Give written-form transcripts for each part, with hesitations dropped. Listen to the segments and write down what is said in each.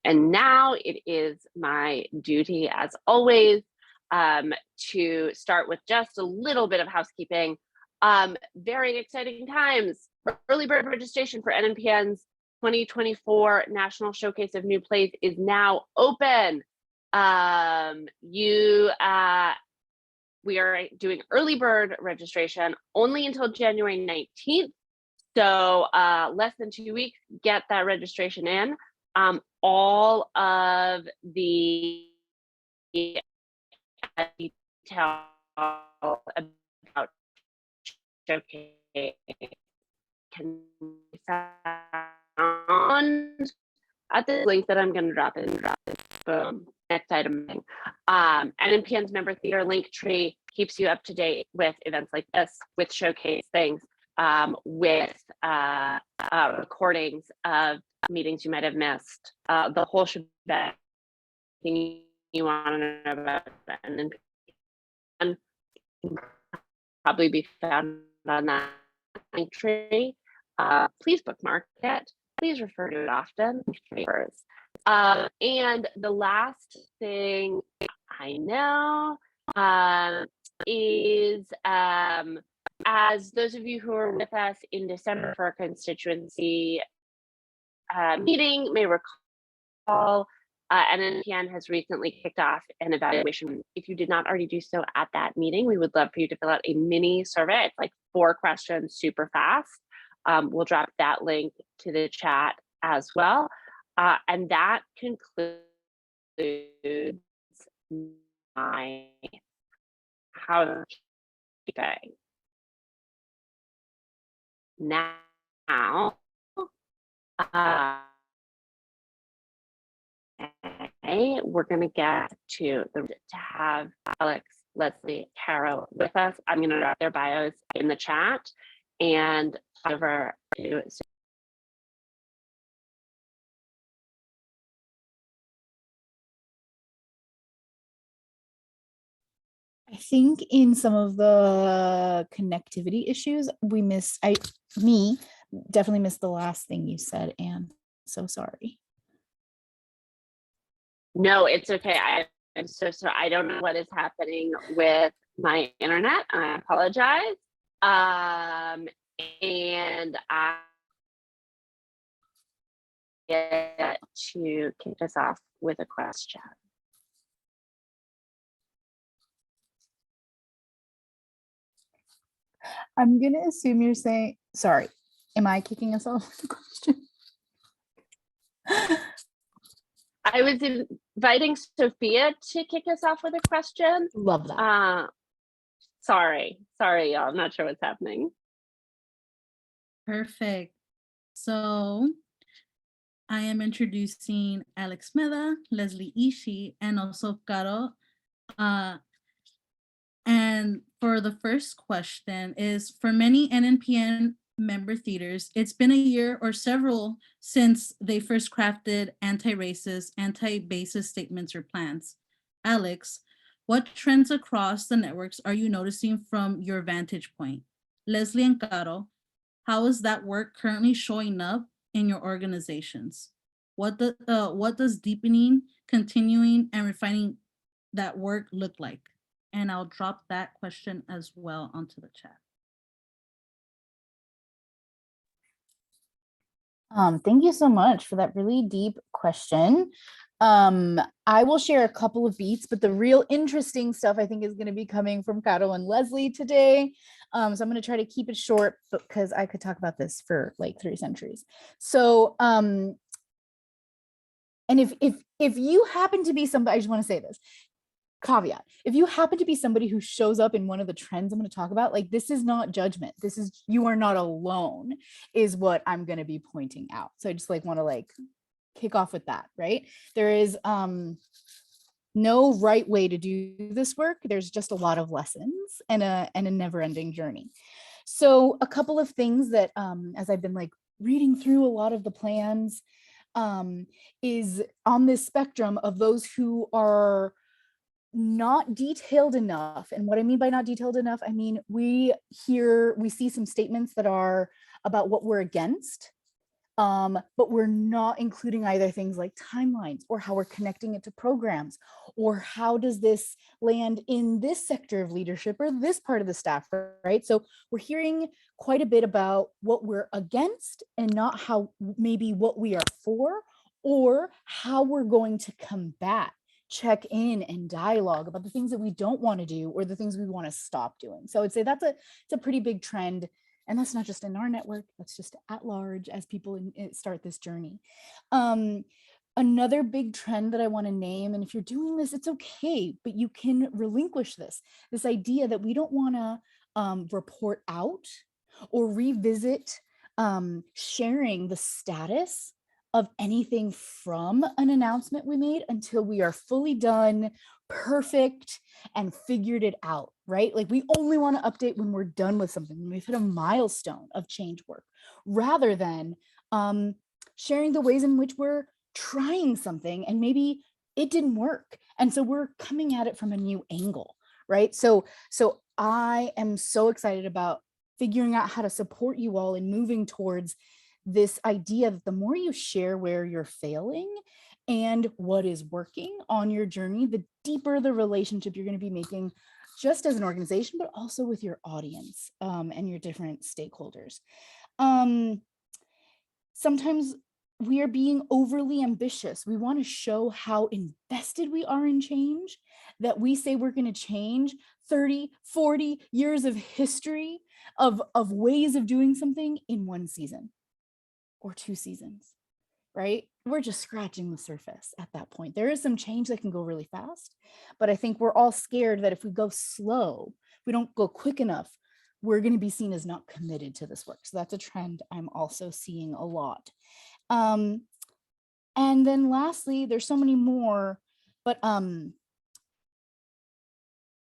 And now it is my duty, as always, to start with just a little bit of housekeeping. Very exciting times. Early bird registration for NNPN's 2024 National Showcase of New Plays is now open. We are doing early bird registration only until January 19th. So less than 2 weeks, get that registration in. All of the detail about showcase can be found at the link that I'm going to drop in. Boom. Next item. NNPN's member theater link tree keeps you up to date with events like this, with showcase things, with recordings of meetings you might have missed, the whole shebang. You want to know about NNPN can probably be found on that link tree. Please bookmark it. Please refer to it often. And the last thing I know is, as those of you who are with us in December for our constituency meeting may recall, NNPN has recently kicked off an evaluation. If you did not already do so at that meeting, we would love for you to fill out a mini survey. It's like 4 questions, super fast. We'll drop that link to the chat as well. And that concludes my housekeeping. Now, we're going to get to have Alex, Leslie, Caro with us. I'm going to drop their bios in the chat and over to. I think in some of the connectivity issues, we definitely missed the last thing you said, Anne. So sorry. No, it's okay. I'm so sorry. I don't know what is happening with my internet. I apologize. And I get to kick us off with a question. I'm going to assume you're saying, sorry, am I kicking us off with a question? I was inviting Sophia to kick us off with a question. Love that. Sorry, y'all. I'm not sure what's happening. Perfect. So I am introducing Alex Meda, Leslie Ishii, and also Caro. And for the first question is, for many NNPN member theaters, it's been a year or several since they first crafted anti-racist, anti-basist statements or plans. Alex, what trends across the networks are you noticing from your vantage point? Leslie and Caro, how is that work currently showing up in your organizations? What does deepening, continuing, and refining that work look like? And I'll drop that question as well onto the chat. Thank you so much for that really deep question. I will share a couple of beats, but the real interesting stuff I think is going to be coming from Caro and Leslie today. So I'm going to try to keep it short because I could talk about this for like 3 centuries. So, and if you happen to be somebody, I just want to say this caveat. If you happen to be somebody who shows up in one of the trends I'm going to talk about, like, this is not judgment. This is, you are not alone, is what I'm going to be pointing out. So I just like want to like kick off with that, right? There is no right way to do this work. There's just a lot of lessons and a never-ending journey. So a couple of things that as I've been like reading through a lot of the plans is on this spectrum of those who are not detailed enough. And what I mean by not detailed enough, I mean, we see some statements that are about what we're against, But we're not including either things like timelines or how we're connecting it to programs, or how does this land in this sector of leadership or this part of the staff, right? So we're hearing quite a bit about what we're against and not how maybe what we are for, or how we're going to combat, check in and dialogue about the things that we don't want to do or the things we want to stop doing. So I'd say it's a pretty big trend. And that's not just in our network, that's just at large as people start this journey. Another big trend that I want to name, and if you're doing this, it's okay, but you can relinquish this idea that we don't want to report out or revisit sharing the status of anything from an announcement we made until we are fully done, perfect, and figured it out, right? Like we only want to update when we're done with something, when we've hit a milestone of change work, rather than sharing the ways in which we're trying something and maybe it didn't work. And so we're coming at it from a new angle, right? So I am so excited about figuring out how to support you all in moving towards this idea that the more you share where you're failing and what is working on your journey, the deeper the relationship you're going to be making, just as an organization, but also with your audience and your different stakeholders. Sometimes we are being overly ambitious. We want to show how invested we are in change, that we say we're going to change 30, 40 years of history of ways of doing something in one season or 2 seasons, right? We're just scratching the surface at that point. There is some change that can go really fast, but I think we're all scared that if we go slow, we don't go quick enough, we're going to be seen as not committed to this work. So that's a trend I'm also seeing a lot. And then lastly, there's so many more, but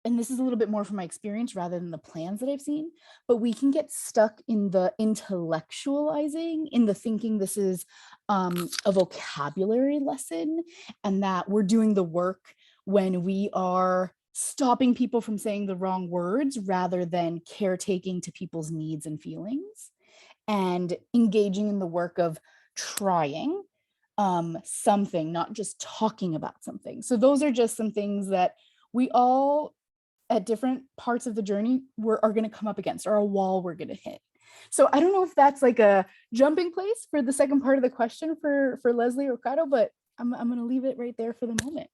and this is a little bit more from my experience rather than the plans that I've seen, but we can get stuck in the intellectualizing, in the thinking this is a vocabulary lesson and that we're doing the work when we are stopping people from saying the wrong words rather than caretaking to people's needs and feelings and engaging in the work of trying something, not just talking about something. So those are just some things that we all at different parts of the journey are going to come up against, or a wall we're going to hit. So I don't know if that's like a jumping place for the second part of the question for Leslie or Caro, but I'm going to leave it right there for the moment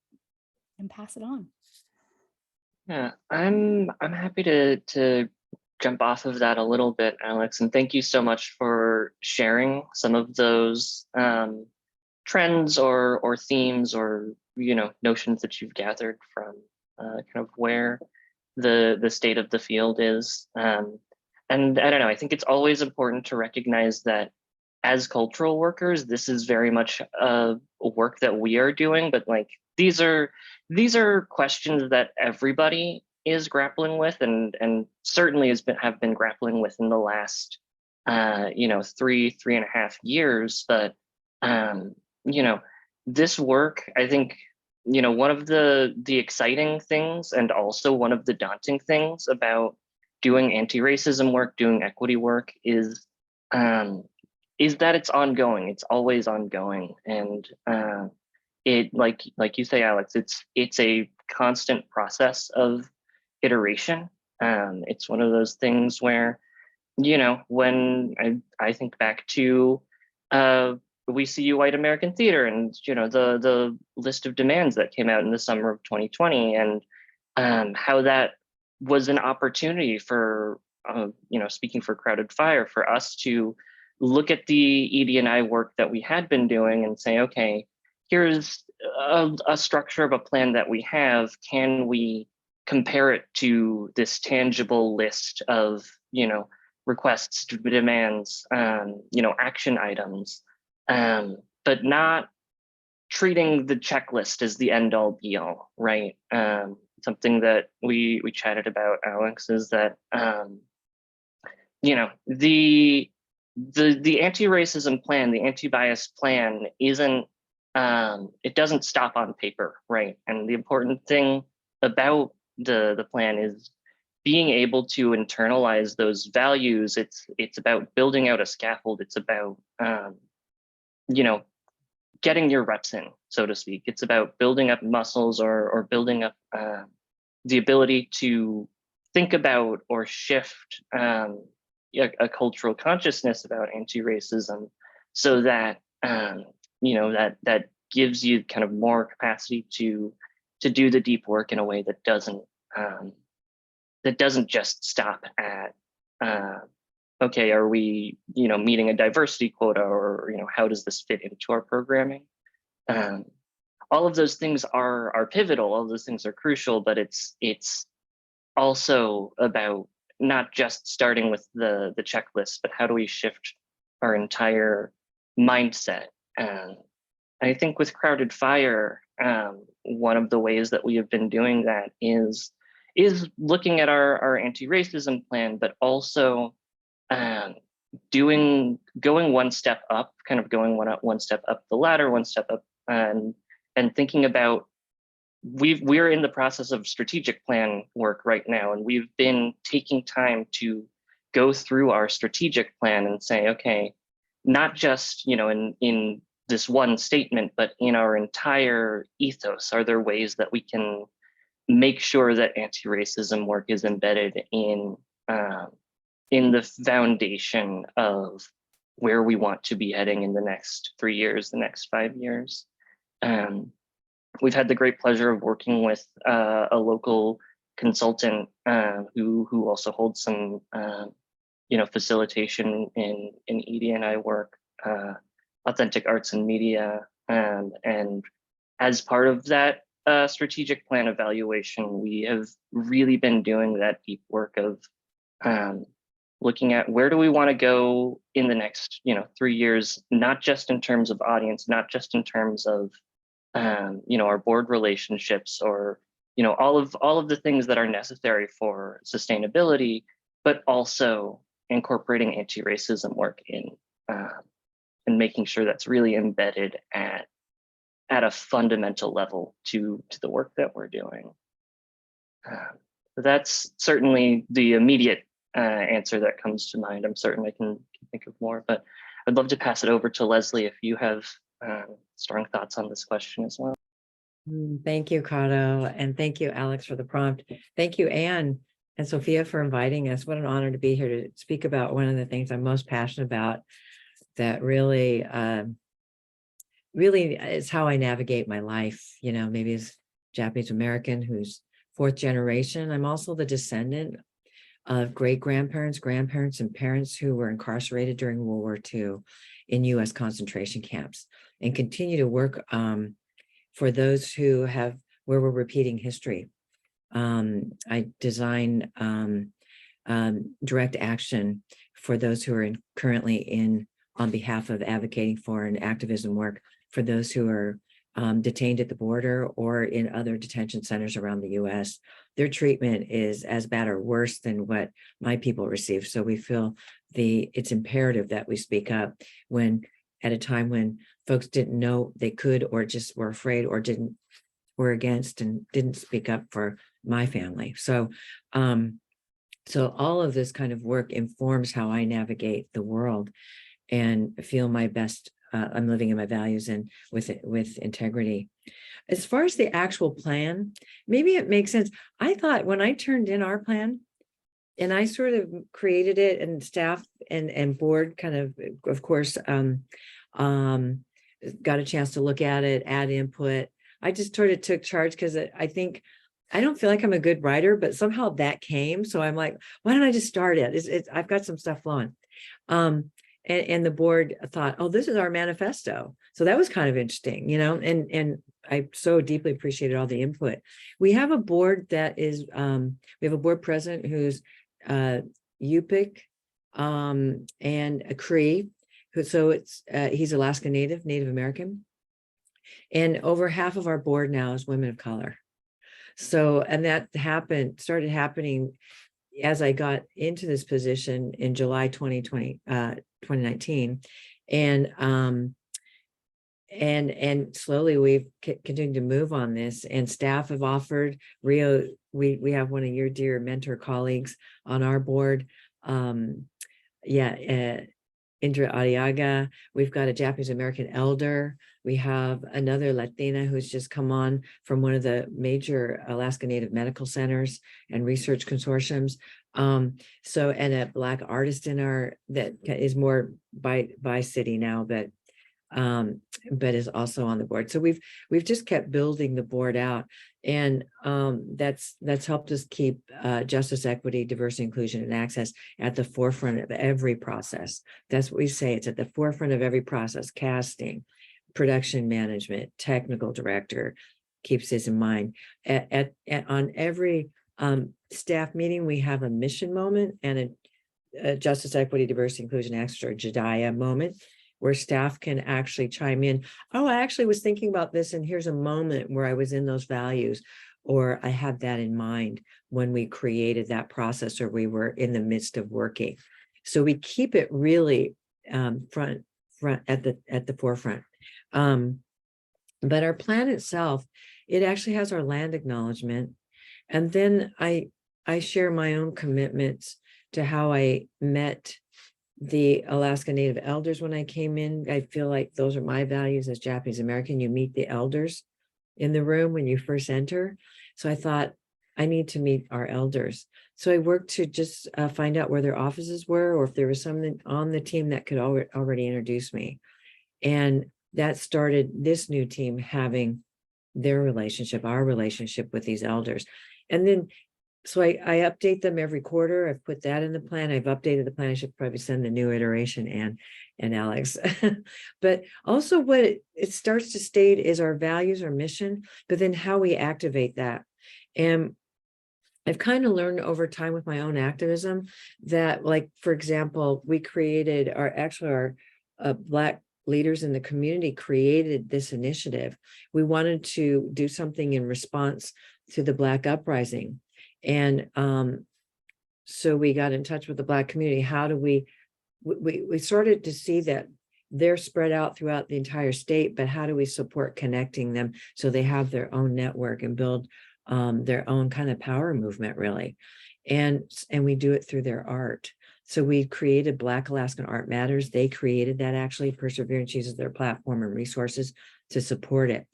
and pass it on. Yeah, I'm happy to jump off of that a little bit, Alex, and thank you so much for sharing some of those trends or themes or notions that you've gathered from kind of where the state of the field is. And I don't know, I think it's always important to recognize that as cultural workers, this is very much a work that we are doing, but like these are questions that everybody is grappling with and certainly have been grappling with in the last 3.5 years. But this work, I think, one of the exciting things and also one of the daunting things about doing anti-racism work, doing equity work is that it's ongoing. It's always ongoing, and it like you say, Alex, it's a constant process of iteration. It's one of those things where when I think back to We See You White American Theater and the list of demands that came out in the summer of 2020, and how that was an opportunity for speaking for Crowded Fire, for us to look at the ED&I work that we had been doing and say, okay, here's a structure of a plan that we have. Can we compare it to this tangible list of requests, demands, action items, but not treating the checklist as the end all be all, right? Something that we chatted about, Alex, is that the anti-racism plan, the anti-bias plan isn't it doesn't stop on paper, right? And the important thing about the plan is being able to internalize those values. It's about building out a scaffold. It's about getting your reps in, so to speak. It's about building up muscles or building up the ability to think about or shift a cultural consciousness about anti-racism, so that that gives you kind of more capacity to do the deep work in a way that doesn't just stop at okay, are we meeting a diversity quota, or how does this fit into our programming? All of those things are pivotal. All of those things are crucial, but it's also about not just starting with the checklist, but how do we shift our entire mindset? I think with Crowded Fire, one of the ways that we have been doing that is looking at our anti-racism plan, but also going one step up, kind of going one step up the ladder, one step up, and thinking about, we're in the process of strategic plan work right now, and we've been taking time to go through our strategic plan and say, okay, not just in this one statement, but in our entire ethos, are there ways that we can make sure that anti-racism work is embedded in the foundation of where we want to be heading in the next 3 years, the next 5 years. We've had the great pleasure of working with a local consultant who also holds some facilitation in ED&I work, Authentic Arts and Media, and as part of that strategic plan evaluation, we have really been doing that deep work of looking at where do we want to go in the next 3 years, not just in terms of audience, not just in terms of our board relationships, or all of the things that are necessary for sustainability, but also incorporating anti-racism work in and making sure that's really embedded at a fundamental level to the work that we're doing. That's certainly the immediate answer that comes to mind. I'm certain I can think of more, but I'd love to pass it over to Leslie if you have strong thoughts on this question as well. Thank you, Kato, and thank you, Alex, for the prompt. Thank you, Anne and Sophia, for inviting us. What an honor to be here to speak about one of the things I'm most passionate about, that really is how I navigate my life. Maybe as Japanese American who's 4th generation, I'm also the descendant of great-grandparents, grandparents, and parents who were incarcerated during World War II in U.S. concentration camps, and continue to work for those where we're repeating history. I design direct action for those who are currently on behalf of advocating for and activism work for those who are detained at the border or in other detention centers around the U.S. Their treatment is as bad or worse than what my people receive. So we feel it's imperative that we speak up at a time when folks didn't know they could, or just were afraid, or were against and didn't speak up for my family. So all of this kind of work informs how I navigate the world and feel my best. I'm living in my values and with integrity. As far as the actual plan, maybe it makes sense. I thought when I turned in our plan and I sort of created it, and staff and board kind of course, got a chance to look at it, add input. I just sort of took charge because I don't feel like I'm a good writer, but somehow that came. So I'm like, why don't I just start it? I've got some stuff flowing. And the board thought, oh, this is our manifesto. So that was kind of interesting, and I so deeply appreciated all the input. We have a board that is, we have a board president who's Yupik and a Cree, so he's Alaska Native American. And over half of our board now is women of color. So, and that started happening as I got into this position in July 2019, and slowly we've continued to move on this, and staff have offered. Rio, we have one of your dear mentor colleagues on our board. Indra Ariaga. We've got a Japanese American elder. We have another Latina who's just come on from one of the major Alaska Native medical centers and research consortiums. So, and a Black artist in our, that is more by city now, but is also on the board. So we've just kept building the board out, and that's helped us keep justice, equity, diversity, inclusion, and access at the forefront of every process. That's what we say. It's at the forefront of every process: casting, production management, technical director keeps this in mind. On every staff meeting, we have a mission moment and a justice, equity, diversity, inclusion, access, or JEDIA moment, where staff can actually chime in. Oh, I actually was thinking about this, and here's a moment where I was in those values, or I had that in mind when we created that process, or we were in the midst of working. So we keep it really front at the forefront. But our plan itself, it actually has our land acknowledgement. And then I share my own commitments to how I met the Alaska Native elders when I came in. I feel like those are my values as Japanese American. You meet the elders in the room when you first enter. So I thought, I need to meet our elders. So I worked to just find out where their offices were, or if there was someone on the team that could already introduce me. And that started this new team having their relationship, our relationship with these elders. And then so I update them every quarter. I've put that in the plan. I've updated the plan. I should probably send the new iteration and Alex. But also what it starts to state is our values, our mission, but then how we activate that. And I've kind of learned over time with my own activism that, like, for example, we created our Black leaders in the community created this initiative. We wanted to do something in response to the Black uprising. And so we got in touch with the Black community. How do we started to see that they're spread out throughout the entire state, but how do we support connecting them so they have their own network and build their own kind of power movement, really? And we do it through their art. So we created Black Alaskan Art Matters. They created that, actually. Perseverance uses their platform and resources to support it.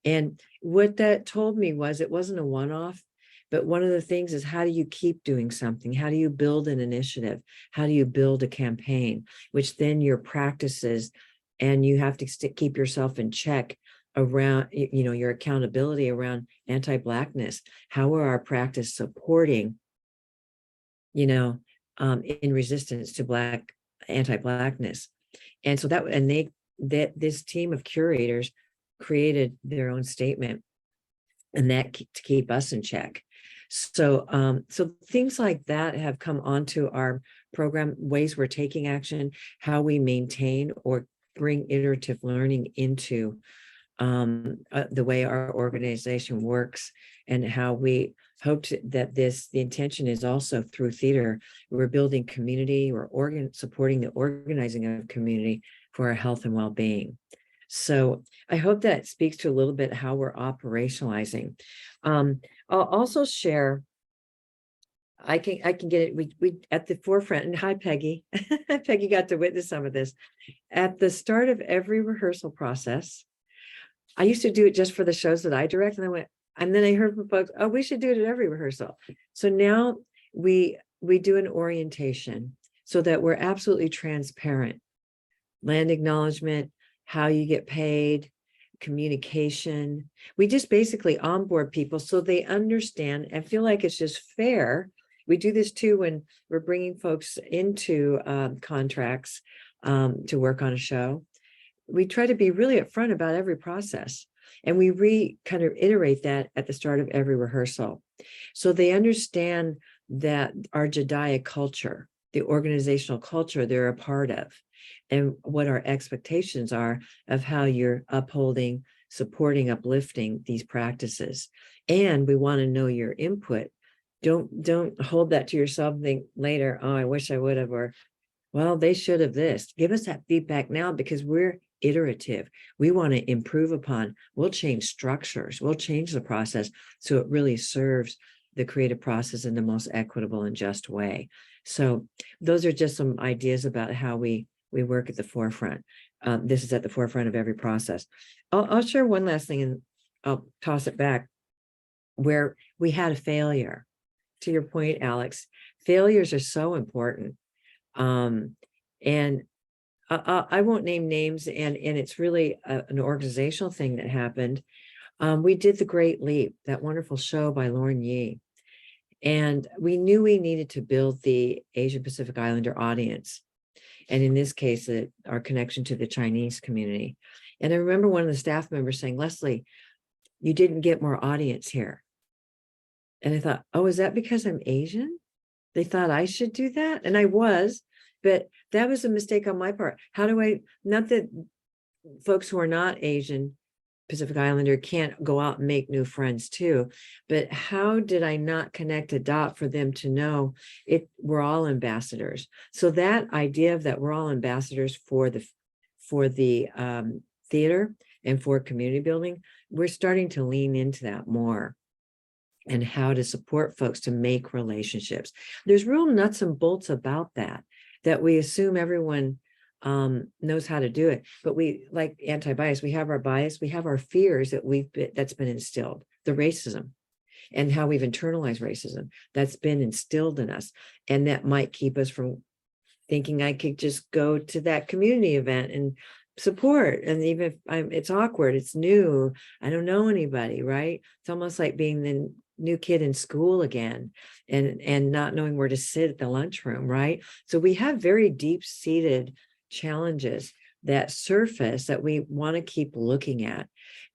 And what that told me was it wasn't a one-off. But one of the things is, how do you keep doing something? How do you build an initiative? How do you build a campaign, which then your practices, and you have to keep yourself in check around, your accountability around anti-Blackness. How are our practice supporting, in resistance to anti-Blackness? And so this team of curators created their own statement, and that to keep us in check. So things like that have come onto our program, ways we're taking action, how we maintain or bring iterative learning into the way our organization works, and how we hope that the intention is also through theater. We're building community, or supporting the organizing of community for our health and well-being. So I hope that speaks to a little bit how we're operationalizing. I'll also share, I can get it, we at the forefront, and hi, Peggy. Peggy got to witness some of this. At the start of every rehearsal process, I used to do it just for the shows that I direct, and then I heard from folks, oh, we should do it at every rehearsal. So now we do an orientation so that we're absolutely transparent. Land acknowledgement, how you get paid, communication. We just basically onboard people so they understand and feel like it's just fair. We do this too when we're bringing folks into contracts to work on a show. We try to be really upfront about every process, and we kind of iterate that at the start of every rehearsal. So they understand that our JEDIA culture, the organizational culture they're a part of, and what our expectations are of how you're upholding, supporting, uplifting these practices. And we want to know your input. Don't hold that to yourself and think later, oh, I wish I would have, or, well, they should have this. Give us that feedback now, because we're iterative. We want to improve upon. We'll change structures. We'll change the process so it really serves the creative process in the most equitable and just way. So those are just some ideas about how we we work at the forefront. This is at the forefront of every process. I'll share one last thing and I'll toss it back. Where we had a failure, to your point, Alex, failures are so important. And I won't name names, and it's really an organizational thing that happened. We did The Great Leap, that wonderful show by Lauren Yee. And we knew we needed to build the Asian Pacific Islander audience. And in this case, our connection to the Chinese community. And I remember one of the staff members saying, Leslie, you didn't get more audience here. And I thought, oh, is that because I'm Asian? They thought I should do that. And I was, but that was a mistake on my part. How do I, not that folks who are not Asian Pacific Islander can't go out and make new friends too, but how did I not connect a dot for them to know we're all ambassadors? So that idea of that we're all ambassadors for the theater and for community building, we're starting to lean into that more, and how to support folks to make relationships. There's real nuts and bolts about that we assume everyone knows how to do it. But we, like anti-bias, we have our bias, we have our fears that's been instilled, the racism and how we've internalized racism that's been instilled in us. And that might keep us from thinking I could just go to that community event and support. And even if it's awkward, it's new, I don't know anybody, right? It's almost like being the new kid in school again and not knowing where to sit at the lunchroom, right? So we have very deep-seated challenges that surface that we want to keep looking at.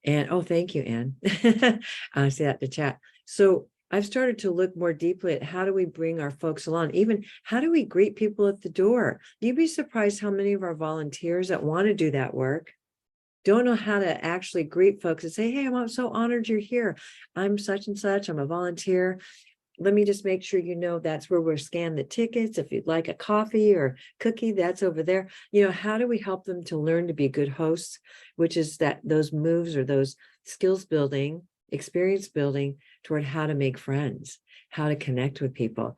And oh, thank you, Anne. I see that in the chat. So I've started to look more deeply at how do we bring our folks along, even how do we greet people at the door? You'd be surprised how many of our volunteers that want to do that work don't know how to actually greet folks and say, hey, I'm so honored you're here. I'm such and such, I'm a volunteer. Let me just make sure you know that's where we'll scan the tickets. If you'd like a coffee or cookie, that's over there. You know, how do we help them to learn to be good hosts, which is that those moves or those skills building, experience building toward how to make friends, how to connect with people.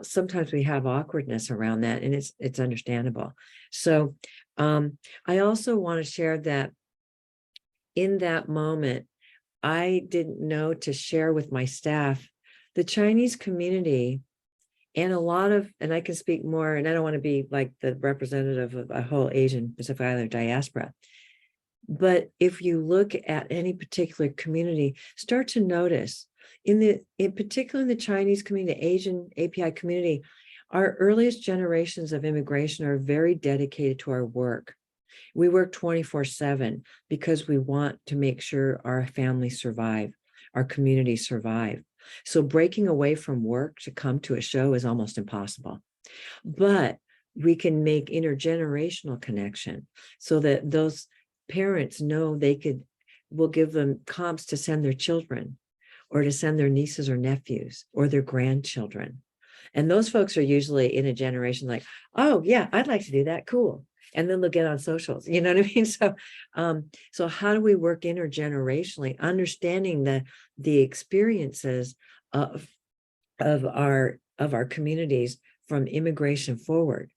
Sometimes we have awkwardness around that, and it's understandable. So I also want to share that in that moment, I didn't know to share with my staff, the Chinese community and and I can speak more, and I don't want to be like the representative of a whole Asian Pacific Islander diaspora. But if you look at any particular community, start to notice in particular in the Chinese community, the Asian API community, our earliest generations of immigration are very dedicated to our work. We work 24/7 because we want to make sure our families survive, our communities survive. So breaking away from work to come to a show is almost impossible. But we can make intergenerational connection so that those parents know we'll give them comps to send their children or to send their nieces or nephews or their grandchildren. And those folks are usually in a generation like, oh yeah, I'd like to do that, cool. And then they'll get on socials, you know what I mean? So how do we work intergenerationally, understanding the experiences of our communities from immigration forward,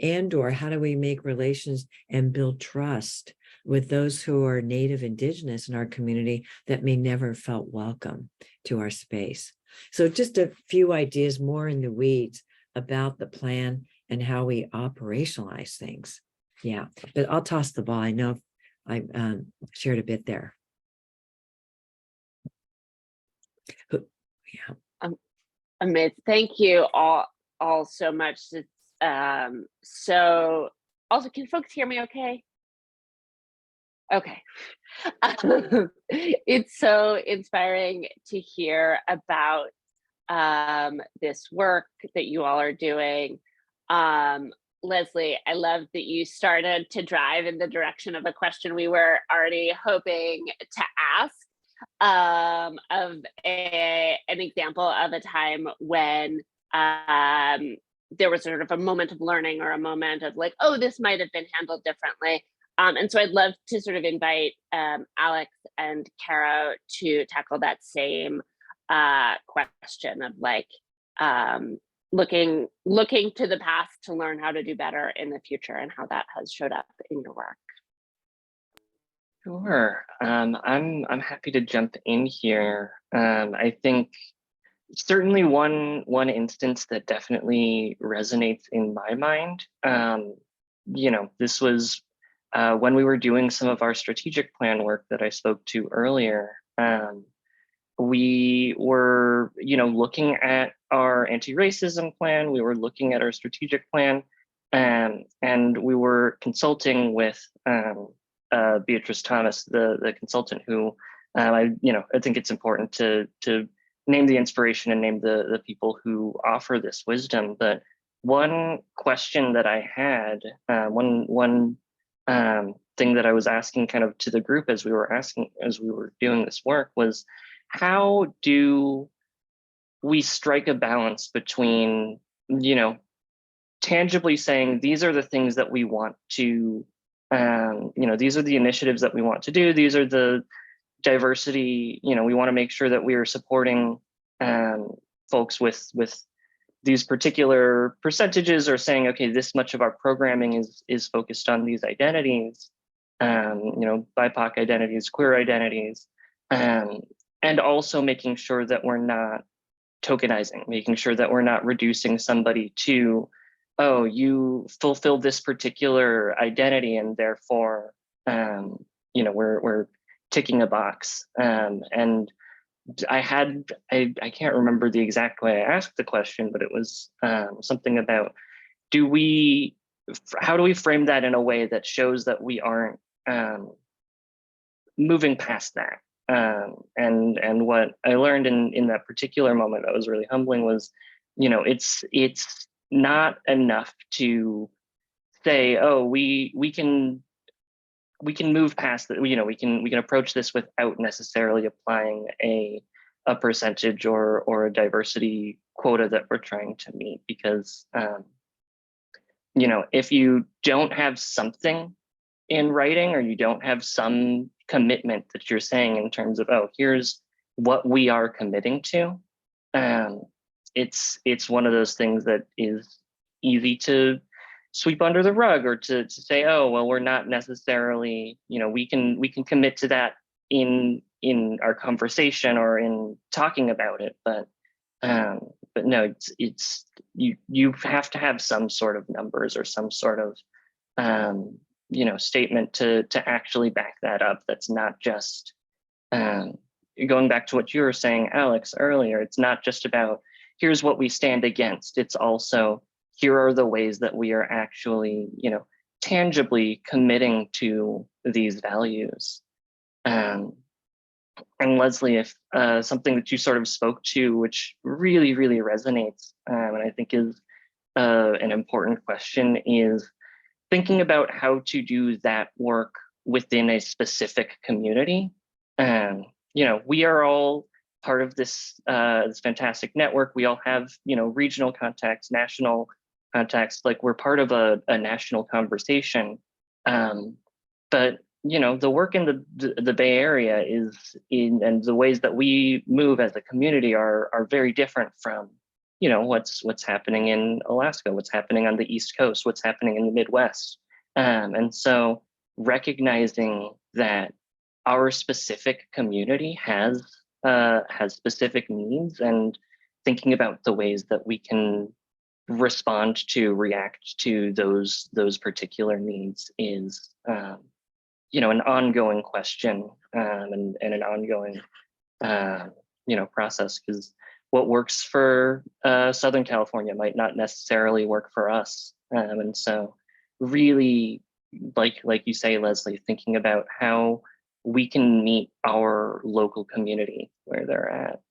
or how do we make relations and build trust with those who are Native Indigenous in our community that may never felt welcome to our space. So just a few ideas more in the weeds about the plan and how we operationalize things. Yeah, but I'll toss the ball. I know I shared a bit there. Yeah. Amit, thank you all so much. It's so also, can folks hear me okay? Okay. It's so inspiring to hear about this work that you all are doing. Leslie, I love that you started to drive in the direction of a question we were already hoping to ask, of an example of a time when there was sort of a moment of learning or a moment of like, oh, this might have been handled differently. And so I'd love to sort of invite Alex and Caro to tackle that same question of like, looking to the past to learn how to do better in the future and how that has showed up in your work. Sure. I'm happy to jump in here. I think certainly one instance that definitely resonates in my mind. This was when we were doing some of our strategic plan work that I spoke to earlier. We were, looking at our anti-racism plan. We were looking at our strategic plan, and we were consulting with Beatrice Thomas, the consultant who I think it's important to name the inspiration and name the people who offer this wisdom. But one question that I had, one thing that I was asking kind of to the group as we were doing this work was, how do we strike a balance between, tangibly saying these are the things that we want to, these are the initiatives that we want to do. These are the diversity, we want to make sure that we are supporting folks with these particular percentages, or saying, okay, this much of our programming is focused on these identities, BIPOC identities, queer identities, and also making sure that we're not tokenizing, making sure that we're not reducing somebody to, oh, you fulfill this particular identity and therefore, we're ticking a box. And I can't remember the exact way I asked the question, but it was something about, how do we frame that in a way that shows that we aren't moving past that? And what I learned in that particular moment that was really humbling was, it's not enough to say, oh, we can move past that. We can approach this without necessarily applying a percentage or a diversity quota that we're trying to meet, because if you don't have something in writing, or you don't have some commitment that you're saying in terms of, oh, here's what we are committing to, it's one of those things that is easy to sweep under the rug, or to say, oh, well, we're not necessarily, we can commit to that in our conversation or in talking about it, but no, it's you have to have some sort of numbers or some sort of statement to actually back that up. That's not just going back to what you were saying, Alex, earlier. It's not just about, here's what we stand against. It's also, here are the ways that we are actually, tangibly committing to these values. And Leslie, if something that you sort of spoke to, which really, really resonates, and I think is an important question, is thinking about how to do that work within a specific community. We are all part of this fantastic network. We all have, regional contacts, national contacts, like we're part of a national conversation. But the work in the Bay Area and the ways that we move as a community are very different from, what's happening in Alaska, what's happening on the East Coast, what's happening in the Midwest. And so recognizing that our specific community has specific needs, and thinking about the ways that we can react to those particular needs is an ongoing question, and an ongoing process, because what works for Southern California might not necessarily work for us. And so really, like you say, Leslie, thinking about how we can meet our local community where they're at.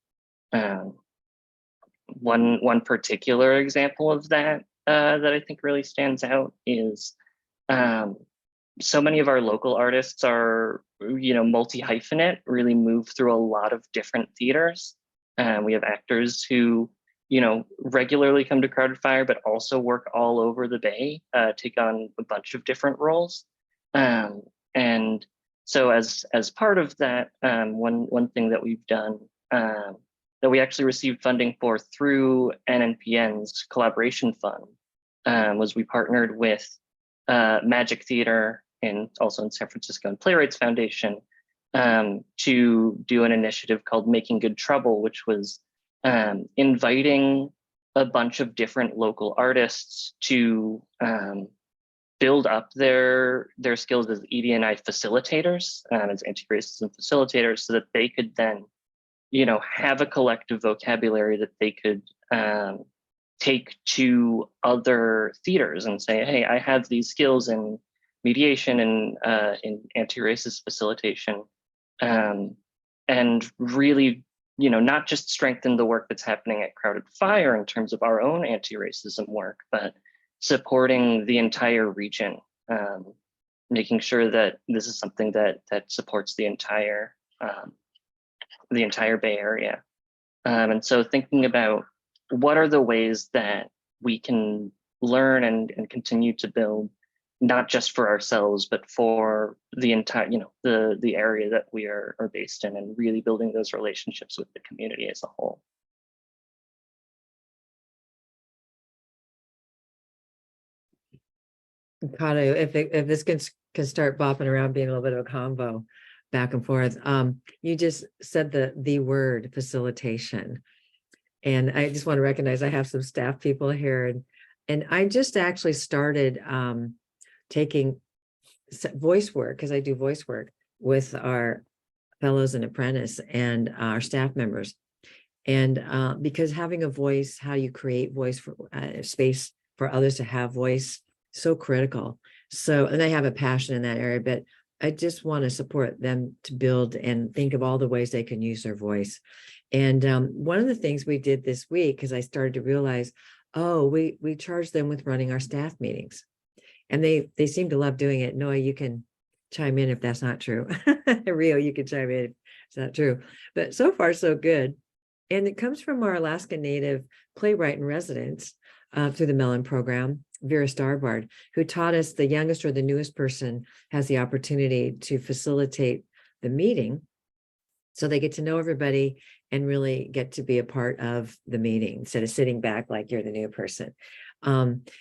One particular example of that that I think really stands out is so many of our local artists are, multi-hyphenate, really move through a lot of different theaters. We have actors who, regularly come to Crowded Fire, but also work all over the Bay, take on a bunch of different roles. And so as part of that, one thing that we've done, that that we actually received funding for through NNPN's collaboration fund was we partnered with Magic Theater and also in San Francisco and Playwrights Foundation to do an initiative called Making Good Trouble, which was inviting a bunch of different local artists to build up their skills as ED&I facilitators, as anti-racism facilitators, so that they could then, have a collective vocabulary that they could take to other theaters and say, hey, I have these skills in mediation and in anti-racist facilitation, and really, not just strengthen the work that's happening at Crowded Fire in terms of our own anti-racism work, but supporting the entire region, making sure that this is something that supports the entire Bay Area. And so thinking about what are the ways that we can learn and continue to build, not just for ourselves, but for the entire, the area that we are based in, and really building those relationships with the community as a whole. Kato, if this can start bopping around, being a little bit of a combo back and forth. You just said the word facilitation. And I just want to recognize I have some staff people here, and I just actually started taking voice work, because I do voice work with our fellows and apprentice and our staff members. And because having a voice, how you create voice for space for others to have voice, so critical. So, and I have a passion in that area, but I just want to support them to build and think of all the ways they can use their voice. And one of the things we did this week, because I started to realize, oh, we charged them with running our staff meetings, and they seem to love doing it. Noah, you can chime in if that's not true. Rio, you can chime in if it's not true. But so far, so good. And it comes from our Alaska Native playwright in residence through the Mellon program, Vera Starbard, who taught us the youngest or the newest person has the opportunity to facilitate the meeting, so they get to know everybody and really get to be a part of the meeting instead of sitting back like you're the new person.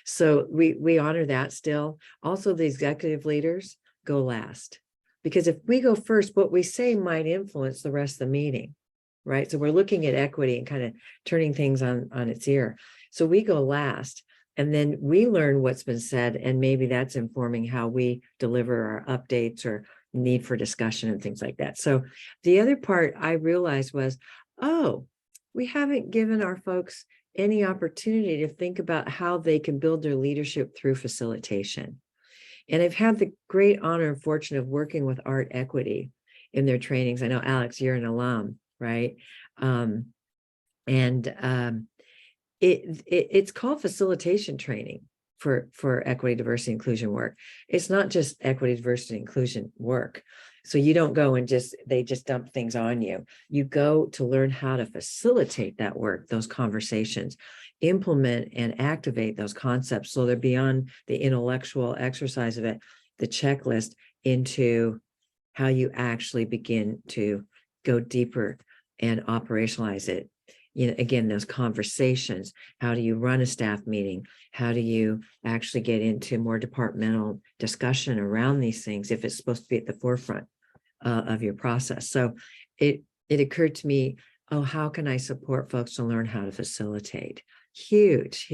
So we honor that still. Also, the executive leaders go last, because if we go first, what we say might influence the rest of the meeting, right? So we're looking at equity and kind of turning things on its ear. So we go last, and then we learn what's been said, and maybe that's informing how we deliver our updates or need for discussion and things like that. So the other part I realized was, oh, we haven't given our folks any opportunity to think about how they can build their leadership through facilitation. And I've had the great honor and fortune of working with Art Equity in their trainings. I know, Alex, you're an alum, right? It's called facilitation training for equity, diversity, inclusion work. It's not just equity, diversity, inclusion work. So you don't go and they just dump things on you. You go to learn how to facilitate that work, those conversations, implement and activate those concepts, so they're beyond the intellectual exercise of it, the checklist, into how you actually begin to go deeper and operationalize it. Again, those conversations. How do you run a staff meeting? How do you actually get into more departmental discussion around these things if it's supposed to be at the forefront of your process? So it occurred to me, oh, how can I support folks to learn how to facilitate? Huge.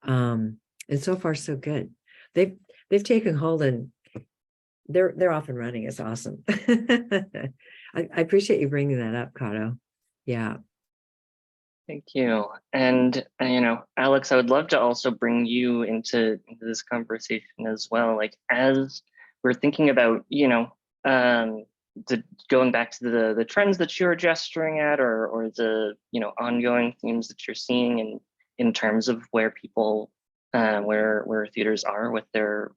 And so far, so good. They've taken hold, and they're off and running. It's awesome. I appreciate you bringing that up, Kato. Yeah. Thank you. And, Alex, I would love to also bring you into this conversation as well. Like, as we're thinking about, going back to the trends that you're gesturing at, or the, ongoing themes that you're seeing in terms of where people, where theaters are with their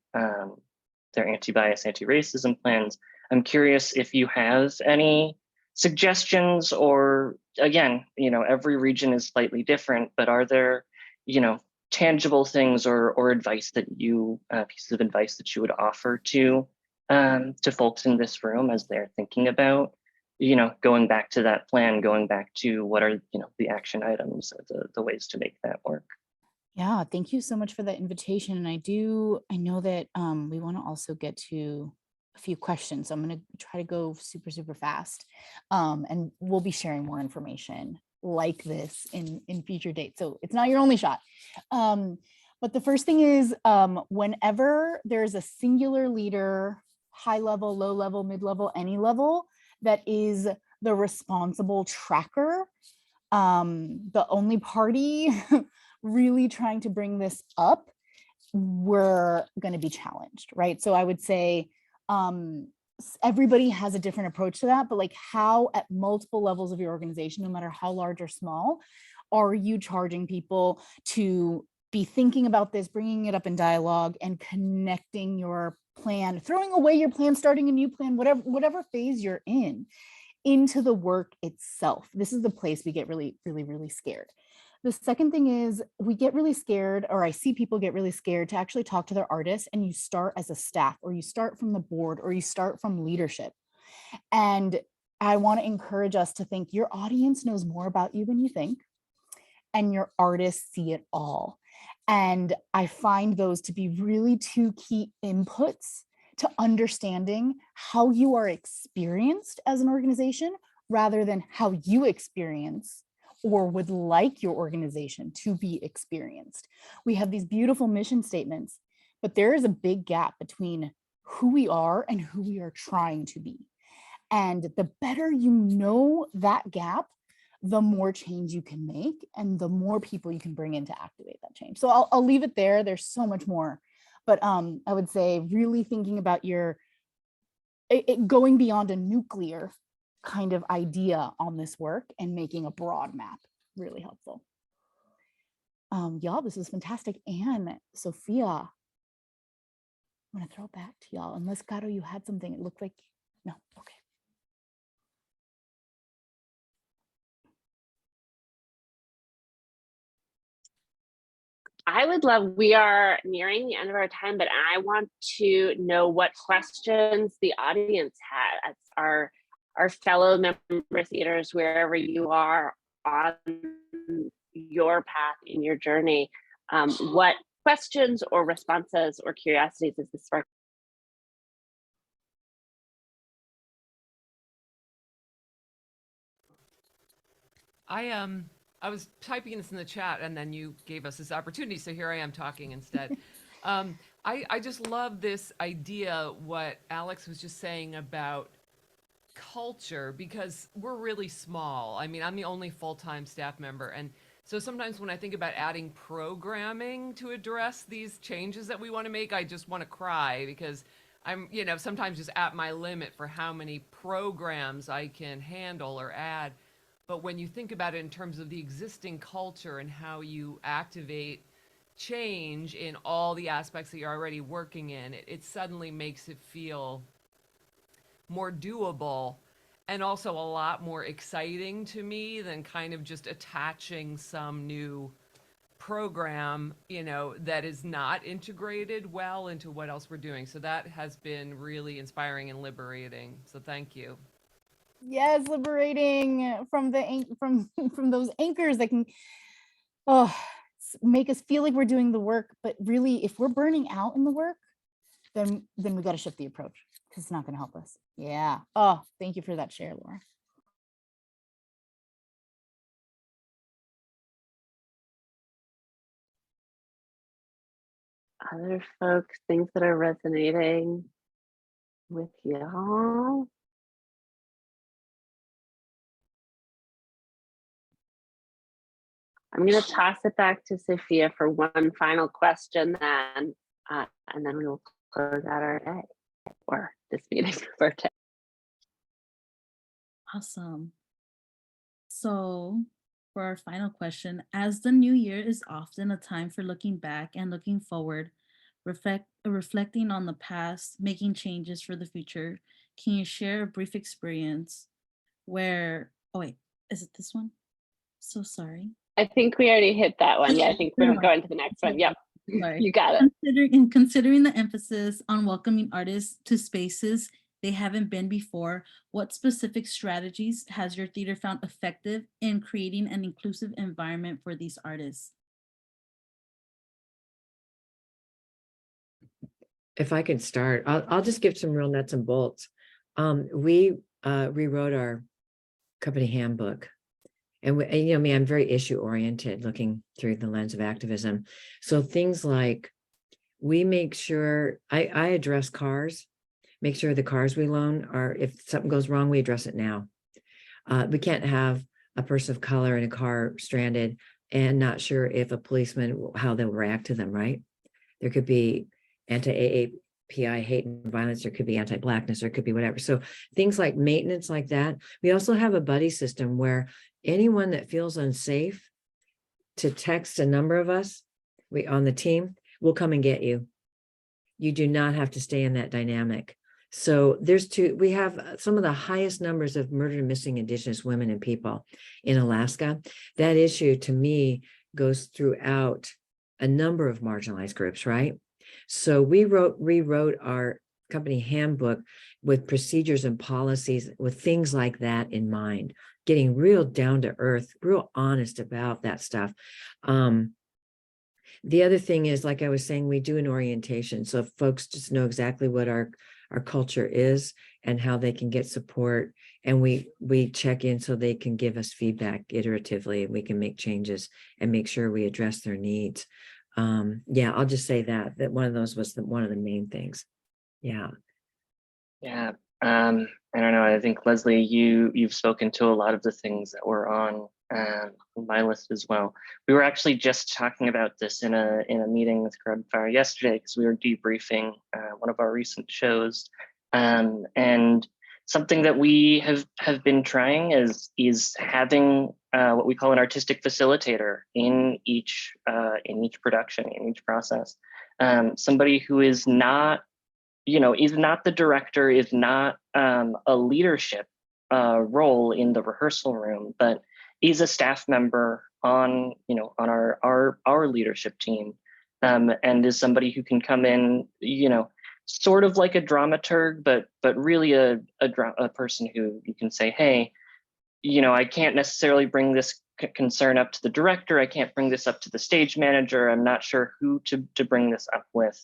anti-bias, anti-racism plans. I'm curious if you have any suggestions, or again, every region is slightly different, but are there, tangible things or advice that pieces of advice that you would offer to folks in this room as they're thinking about going back to that plan, going back to what are, the action items, or the ways to make that work. Yeah, thank you so much for that invitation. And I know that we want to also get to a few questions. So I'm going to try to go super, super fast. And we'll be sharing more information like this in future dates. So it's not your only shot. But the first thing is whenever there's a singular leader, high level, low level, mid level, any level, that is the responsible tracker, the only party really trying to bring this up, we're going to be challenged, right? So I would say everybody has a different approach to that, but like how at multiple levels of your organization, no matter how large or small, are you charging people to be thinking about this, bringing it up in dialogue and connecting your plan, throwing away your plan, starting a new plan, whatever phase you're in, into the work itself. This is the place we get really, really, really scared. The second thing is we get really scared, or I see people get really scared to actually talk to their artists, and you start as a staff, or you start from the board, or you start from leadership. And I want to encourage us to think your audience knows more about you than you think, and your artists see it all. And I find those to be really two key inputs to understanding how you are experienced as an organization, rather than how you experience or would like your organization to be experienced. We have these beautiful mission statements, but there is a big gap between who we are and who we are trying to be. And the better you know that gap, the more change you can make and the more people you can bring in to activate that change. So I'll leave it there. There's so much more, but I would say really thinking about going beyond a nuclear kind of idea on this work and making a broad map, really helpful. Y'all, this is fantastic. And Sophia, I'm gonna throw it back to y'all, unless Caro, you had something. It looked like, no, okay. I would love, we are nearing the end of our time, but I want to know what questions the audience had as our fellow member theaters, wherever you are on your path in your journey. What questions or responses or curiosities is this spark? I was typing this in the chat and then you gave us this opportunity. So here I am talking instead. I just love this idea, what Alex was just saying about culture, because we're really small. I mean, I'm the only full-time staff member. And so sometimes when I think about adding programming to address these changes that we want to make, I just want to cry, because I'm, sometimes just at my limit for how many programs I can handle or add. But when you think about it in terms of the existing culture and how you activate change in all the aspects that you're already working in, it suddenly makes it feel more doable and also a lot more exciting to me than kind of just attaching some new program, that is not integrated well into what else we're doing. So that has been really inspiring and liberating. So thank you. Yes, liberating from from those anchors that can make us feel like we're doing the work, but really if we're burning out in the work, then we got to shift the approach, because it's not going to help us. Yeah. Oh, thank you for that share, Laura. Other folks, things that are resonating with y'all? I'm going to toss it back to Sophia for one final question then, and then we will close out our day, or this meeting for today. Awesome. So for our final question, as the new year is often a time for looking back and looking forward, reflecting on the past, making changes for the future, can you share a brief experience where, oh wait, is it this one? So sorry. I think we already hit that one. Yeah, I think we're going to the next one. Yep, Sorry. you got it. Considering the emphasis on welcoming artists to spaces they haven't been before, what specific strategies has your theater found effective in creating an inclusive environment for these artists? If I could start, I'll just give some real nuts and bolts. We rewrote our company handbook. And you know me, I'm very issue oriented, looking through the lens of activism. So things like we make sure I address cars, make sure the cars we loan are, if something goes wrong, we address it now. We can't have a person of color in a car stranded and not sure if a policeman, how they'll react to them, right? There could be anti-AAPI hate and violence, there could be anti-Blackness, there could be whatever. So things like maintenance like that. We also have a buddy system where anyone that feels unsafe to text a number of us, we on the team, will come and get you. You do not have to stay in that dynamic. So we have some of the highest numbers of murdered and missing Indigenous women and people in Alaska. That issue to me goes throughout a number of marginalized groups, right? So we rewrote our company handbook with procedures and policies with things like that in mind, getting real down to earth, real honest about that stuff. The other thing is, like I was saying, we do an orientation. So folks just know exactly what our culture is and how they can get support. And we check in so they can give us feedback iteratively, and we can make changes and make sure we address their needs. Yeah, I'll just say that one of those was one of the main things. Yeah. Yeah. I don't know. I think Leslie, you've spoken to a lot of the things that were on my list as well. We were actually just talking about this in a meeting with Crowdfire yesterday, because we were debriefing one of our recent shows, and something that we have been trying is having what we call an artistic facilitator in each production, in each process. Somebody who is not, is not the director, is not a leadership role in the rehearsal room, but is a staff member on our leadership team, and is somebody who can come in, sort of like a dramaturg, but really a person who you can say, hey, I can't necessarily bring this concern up to the director. I can't bring this up to the stage manager. I'm not sure who to bring this up with.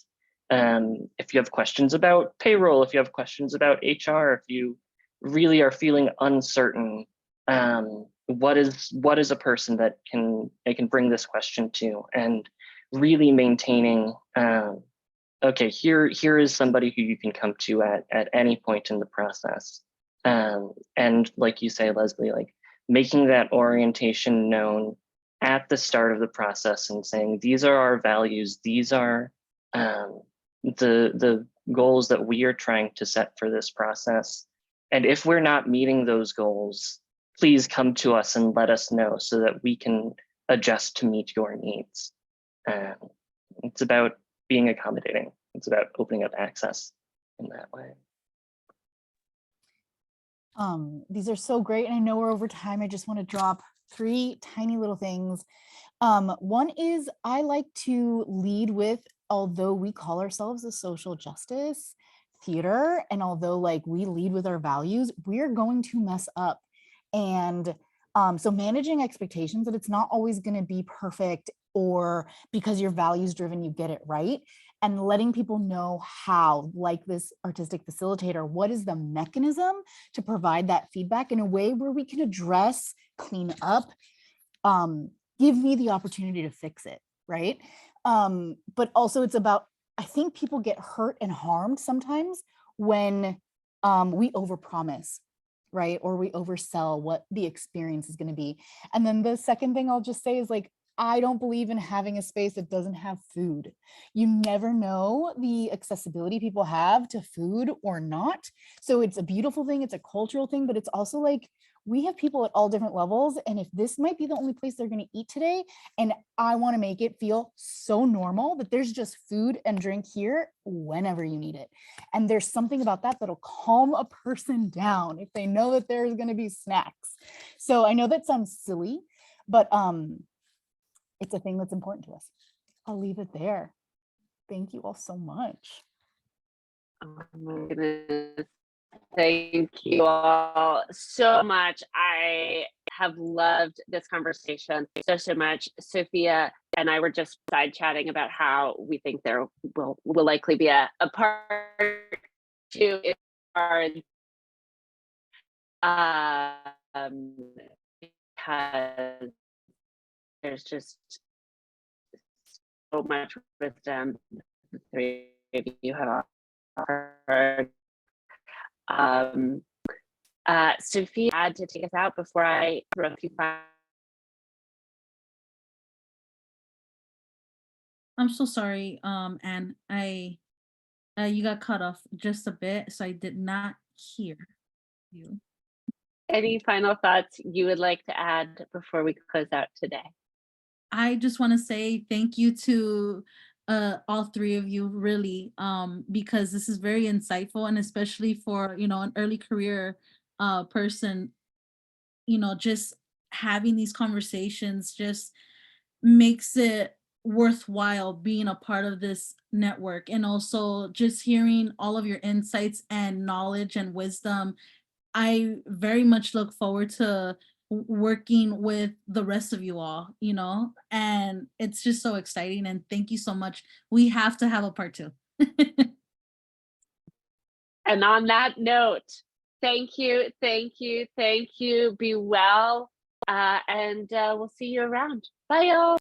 If you have questions about payroll, if you have questions about HR, if you really are feeling uncertain, what is a person that I can bring this question to, and really maintaining, okay, here is somebody who you can come to at any point in the process. And like you say, Leslie, like making that orientation known at the start of the process and saying, these are our values, these are the goals that we are trying to set for this process. And if we're not meeting those goals, please come to us and let us know so that we can adjust to meet your needs. It's about being accommodating. It's about opening up access in that way. These are so great. And I know we're over time. I just want to drop 3 tiny little things. One is I like to lead with, although we call ourselves a social justice theater, and although like we lead with our values, we're going to mess up. And so managing expectations that it's not always going to be perfect, or because you're values driven, you get it right. And letting people know how, like this artistic facilitator, what is the mechanism to provide that feedback in a way where we can address, clean up, give me the opportunity to fix it, right? But also it's about, I think people get hurt and harmed sometimes when we overpromise, right? Or we oversell what the experience is going to be. And then the second thing I'll just say is like, I don't believe in having a space that doesn't have food. You never know the accessibility people have to food or not. So it's a beautiful thing. It's a cultural thing, but it's also like, we have people at all different levels. And if this might be the only place they're going to eat today, and I want to make it feel so normal that there's just food and drink here whenever you need it. And there's something about that that'll calm a person down if they know that there's going to be snacks. So I know that sounds silly, but it's a thing that's important to us. I'll leave it there. Thank you all so much. Oh my goodness. Thank you all so much. I have loved this conversation so much. Sophia and I were just side chatting about how we think there will likely be a part two in our because there's just so much wisdom the three of you have offered. Sophia had to take us out before I throw a few final. I'm so sorry, and you got cut off just a bit, so I did not hear you. Any final thoughts you would like to add before we close out today? I just want to say thank you to all three of you, really, because this is very insightful, and especially for an early career person, just having these conversations just makes it worthwhile being a part of this network, and also just hearing all of your insights and knowledge and wisdom. I very much look forward to working with the rest of you all, and it's just so exciting. And thank you so much. We have to have a part two. And on that note, thank you. Be well, and we'll see you around. Bye, y'all.